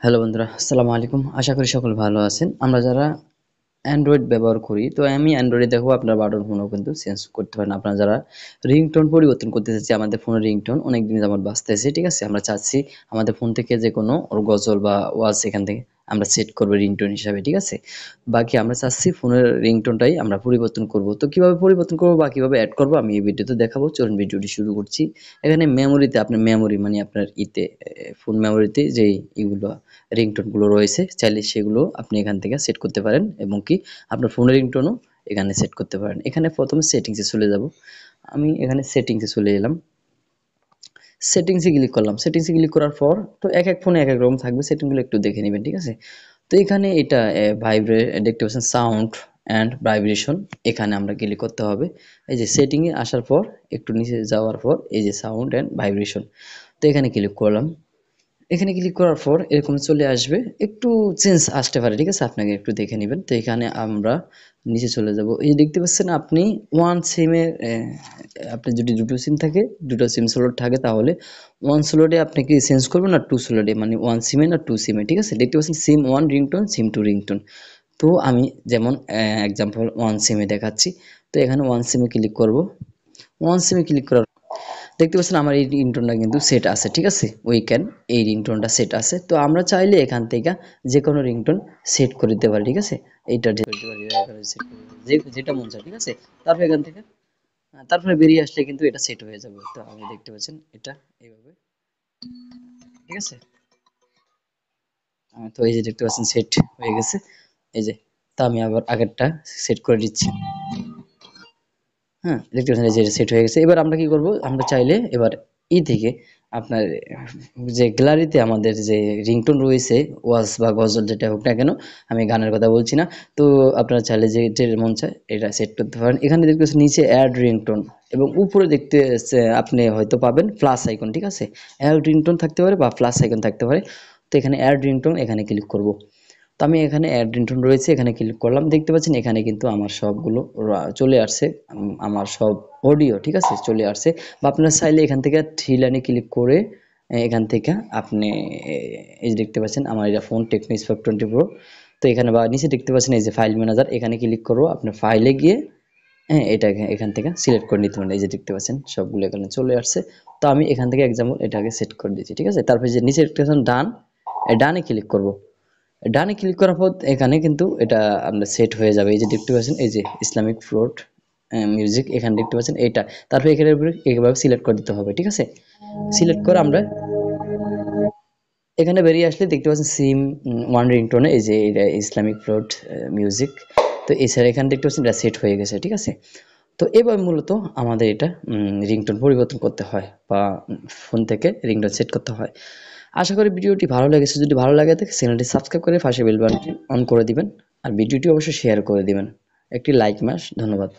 Hello বন্ধুরা, আসসালামু আলাইকুম। আশা করি সকলে ভালো আছেন। আমরা যারা অ্যান্ড্রয়েড ব্যবহার করি, তো আমি অ্যান্ড্রয়েডে দেখো আপনার বাটন ফোনও কিন্তু চেঞ্জ করতে পারেন। আপনারা যারা রিংটোন পরিবর্তন করতে চাচ্ছি, আমাদের ফোনের রিংটোন অনেকদিন যাবত বাজতেছে, ঠিক আছে? আমরা চাচ্ছি আমাদের ফোন থেকে যে কোনো গজল বা ওয়াজ এখান থেকে আমরা সেট করবো রিংটোন হিসাবে, ঠিক আছে? বাকি আমরা চাচ্ছি ফোনের রিংটোনটাই আমরা পরিবর্তন করব। তো কিভাবে পরিবর্তন করব বা কিভাবে অ্যাড করব আমি এই ভিডিওতে দেখাবো। চলুন ভিডিওটি শুরু করছি। এখানে মেমোরিতে আপনার মেমোরি মানে আপনার ফোন মেমোরিতে যেই এগুলো রিংটোন গুলো রয়েছে, চাইলে সেগুলো আপনি এখান থেকে সেট করতে পারেন এবং কি আপনার ফোনের রিংটোনও এখানে সেট করতে পারেন। এখানে প্রথমে সেটিংসে চলে যাব। আমি এখানে সেটিংসে চলে এলাম। সেটিংসে ক্লিক করলাম। সেটিংসে ক্লিক করার পর তো এক এক ফোনে এক এক রকম থাকবে, সেটিংগুলো একটু দেখে নেবেন, ঠিক আছে? তো এখানে এটা দেখতে পাচ্ছেন সাউন্ড অ্যান্ড ভাইব্রেশন, এখানে আমরা ক্লিক করতে হবে। এই যে সেটিংয়ে আসার পর একটু নিচে যাওয়ার পর এই যে সাউন্ড অ্যান্ড ভাইব্রেশন, তো এখানে ক্লিক করলাম। এখানে ক্লিক করার পর এরকম চলে আসবে, একটু চেঞ্জ আসতে পারে, ঠিক আছে? আপনাকে একটু দেখে নেবেন। তো এখানে আমরা নিচে চলে যাব। এই দেখতে পাচ্ছেন আপনি ওয়ান সিমের, আপনি যদি দুটো সিম থাকে, দুটো সিম স্লট থাকে, তাহলে ওয়ান স্লটে আপনি কি চেঞ্জ করবেন না টু স্লটে, মানে ওয়ান সিমে না টু সিমে, ঠিক আছে? দেখতে পাচ্ছেন সিম one ringtone, seem to ringtone. তো আমি যেমন এক্সাম্পল ওয়ান সিমে দেখাচ্ছি। তো এখানে ওয়ান সিমে ক্লিক করব। ওয়ান সিমে ক্লিক করার দেখতে পাচ্ছেন আমার এই রিংটোনটা কিন্তু সেট আছে, ঠিক আছে? উইকেন্ড এই রিংটোনটা সেট আছে। তো আমরা চাইলে এখান থেকে যে কোনো রিংটোন সেট করে দিতে পারি, ঠিক আছে? এইটা সেট করে দিতে পারি, যেটা মন চায়, ঠিক আছে? তারপর এখান থেকে তারপরে বেরিয়ে আসলে কিন্তু এটা সেট হয়ে যাবে। তো আপনি দেখতে পাচ্ছেন এটা এইভাবে, ঠিক আছে? তো এই যে দেখতে পাচ্ছেন সেট হয়ে গেছে। এই যে, তা আমি আবার আগেরটা সেট করে দিচ্ছি। হ্যাঁ, দেখতে পাচ্ছেন এই যে সেট হয়ে গেছে। এবার আমরা কি করব? আমরা চাইলে এবার থেকে আপনার যে গ্যালারিতে আমাদের যে রিংটোন রয়েছে, ওয়াজ বা গজল যেটা হোক না কেন, আমি গানের কথা বলছি না। তো আপনারা চাইলে যে মন চায় এটা সেট করতে পারেন। এখানে দেখতে পাচ্ছেন নিচে অ্যাড রিংটোন এবং উপরে দেখতে আপনি হয়তো পাবেন প্লাস আইকন, ঠিক আছে? অ্যাড রিংটোন থাকতে পারে বা প্লাস আইকন থাকতে পারে। তো এখানে অ্যাড রিংটোন এখানে ক্লিক করব। তো আমি এখানে অ্যাড রিংটোন রয়েছে, এখানে ক্লিক করলাম। দেখতে পাচ্ছেন এখানে কিন্তু আমার সবগুলো চলে আসছে। আমার সব অডিও, ঠিক আছে, চলে আসছে। বা আপনারা চাইলে এখান থেকে থ্রি লাইনে ক্লিক করে এখান থেকে আপনি এই যে দেখতে পাচ্ছেন আমার এটা ফোন টেকনো স্পার্ক 24। তো এখানে বা নিচে দেখতে পাচ্ছেন এই যে ফাইল ম্যানেজার, এখানে ক্লিক করবো। আপনার ফাইলে গিয়ে হ্যাঁ এটা এখান থেকে সিলেক্ট করে নিতে পারেন। এই যে দেখতে পাচ্ছেন সবগুলো এখানে চলে আসছে। তো আমি এখান থেকে এক্সাম্পল এটাকে সেট করে দিচ্ছি, ঠিক আছে? তারপরে যে নিচে দেখতে পাচ্ছেন ডান, ডানে ক্লিক করব। ডানে ক্লিক করার পর এখানে কিন্তু এটা আমরা সেট হয়ে যাবে। এই যে দেখতে পাচ্ছেন এই যে ইসলামিক ফ্লোট মিউজিক, এখানে দেখতে পাচ্ছেন এইটা। তারপর এখানে এইভাবে সিলেক্ট করে দিতে হবে, ঠিক আছে? সিলেক্ট করে আমরা এখানে বেরিয়ে আসলে দেখতে পাচ্ছেন সিম ওয়ান রিংটোনে এই যে এটা ইসলামিক ফ্লোট মিউজিক। তো এছাড়া এখানে দেখতে পাচ্ছেন এটা সেট হয়ে গেছে, ঠিক আছে? তো এবার মূলত আমাদের এটা রিংটোন পরিবর্তন করতে হয় বা ফোন থেকে রিংটোন সেট করতে হয়। আশা করি ভিডিওটি ভালো লেগেছে। যদি ভালো লাগে থাকে চ্যানেলটি সাবস্ক্রাইব করে পাশে বেল বাটনটি অন করে দিবেন। আর ভিডিওটি অবশ্যই শেয়ার করে দিবেন। একটি লাইক মাস। ধন্যবাদ।